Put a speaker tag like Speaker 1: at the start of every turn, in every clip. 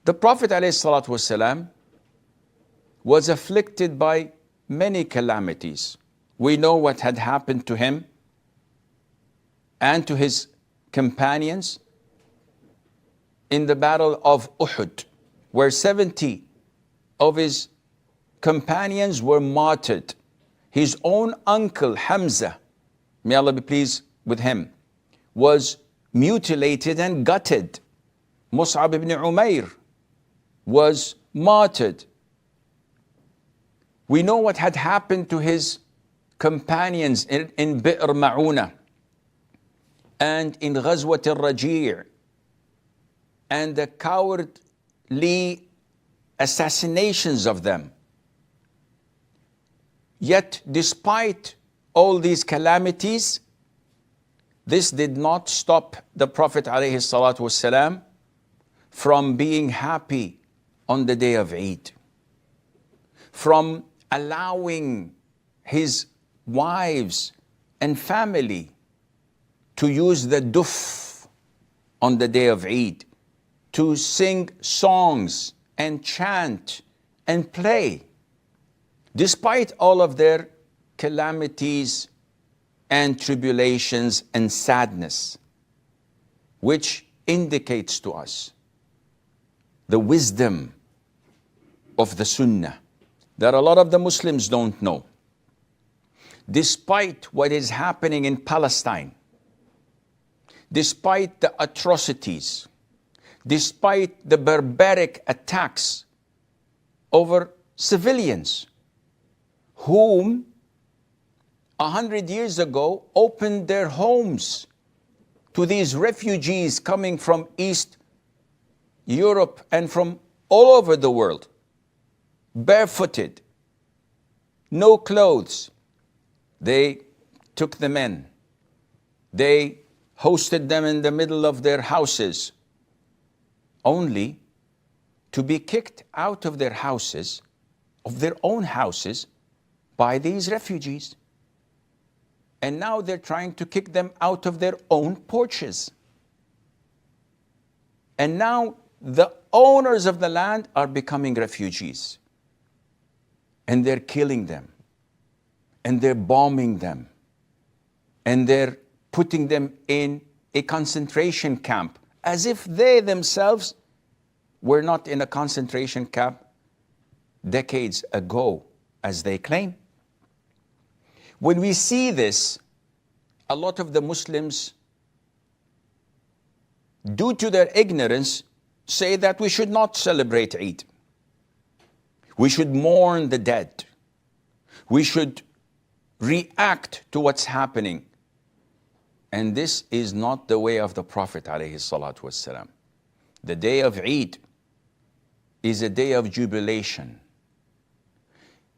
Speaker 1: The Prophet ﷺ was afflicted by many calamities. We know what had happened to him and to his companions in the battle of Uhud, where 70 of his companions were martyred. His own uncle Hamza, may Allah be pleased with him, was mutilated and gutted. Mus'ab ibn Umair was martyred. We know what had happened to his companions in Bi'r Ma'una and in Ghazwat al-Raji' and the cowardly assassinations of them. Yet, despite all these calamities, this did not stop the Prophet ﷺ from being happy on the day of Eid, from allowing his wives and family to use the duf on the day of Eid, to sing songs and chant and play, despite all of their calamities and tribulations and sadness, which indicates to us the wisdom of the Sunnah that a lot of the Muslims don't know. Despite what is happening in Palestine, despite the atrocities, despite the barbaric attacks over civilians whom 100 years ago opened their homes to these refugees coming from East Europe and from all over the world, barefooted, no clothes. They took them in. They hosted them in the middle of their houses, only to be kicked out of their houses, of their own houses, by these refugees. And now they're trying to kick them out of their own porches. And now the owners of the land are becoming refugees. And they're killing them. And they're bombing them. And they're putting them in a concentration camp, as if they themselves were not in a concentration camp decades ago, as they claim. When we see this, a lot of the Muslims, due to their ignorance, say that we should not celebrate Eid. We should mourn the dead. We should react to what's happening. And this is not the way of the Prophet ﷺ. The day of Eid is a day of jubilation.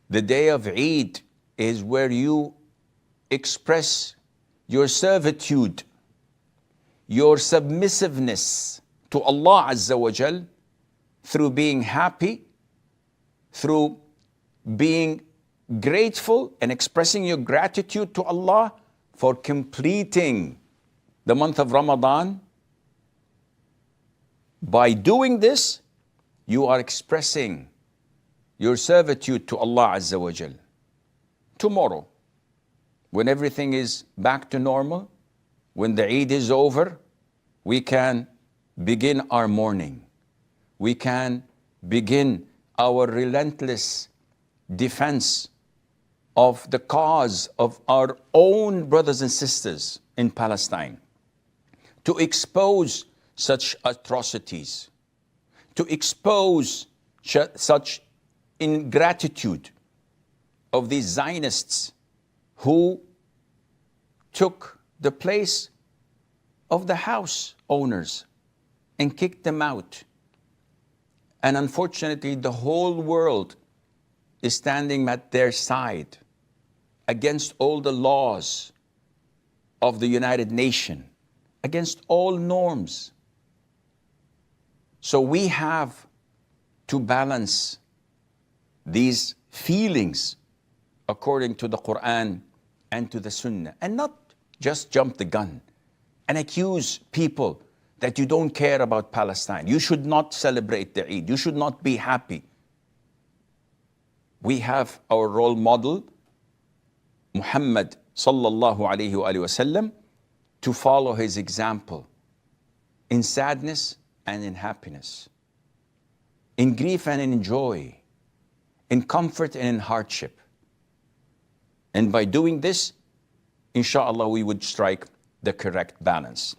Speaker 1: The day of Eid is where you express your servitude, your submissiveness to Allah Azza wa Jal through being happy, through being grateful and expressing your gratitude to Allah for completing the month of Ramadan. By doing this, you are expressing your servitude to Allah Azza wa Jal. Tomorrow, when everything is back to normal, when the Eid is over, we can begin our mourning. We can begin our relentless defense of the cause of our own brothers and sisters in Palestine, to expose such atrocities, to expose such ingratitude of these Zionists who took the place of the house owners and kicked them out. And unfortunately, the whole world is standing at their side against all the laws of the United Nations, against all norms. So we have to balance these feelings according to the Quran and to the Sunnah, and not just jump the gun and accuse people that you don't care about Palestine. You should not celebrate the Eid. You should not be happy. We have our role model, Muhammad sallallahu alayhi wa sallam, to follow his example in sadness and in happiness, in grief and in joy, in comfort and in hardship. And by doing this, inshallah, we would strike the correct balance.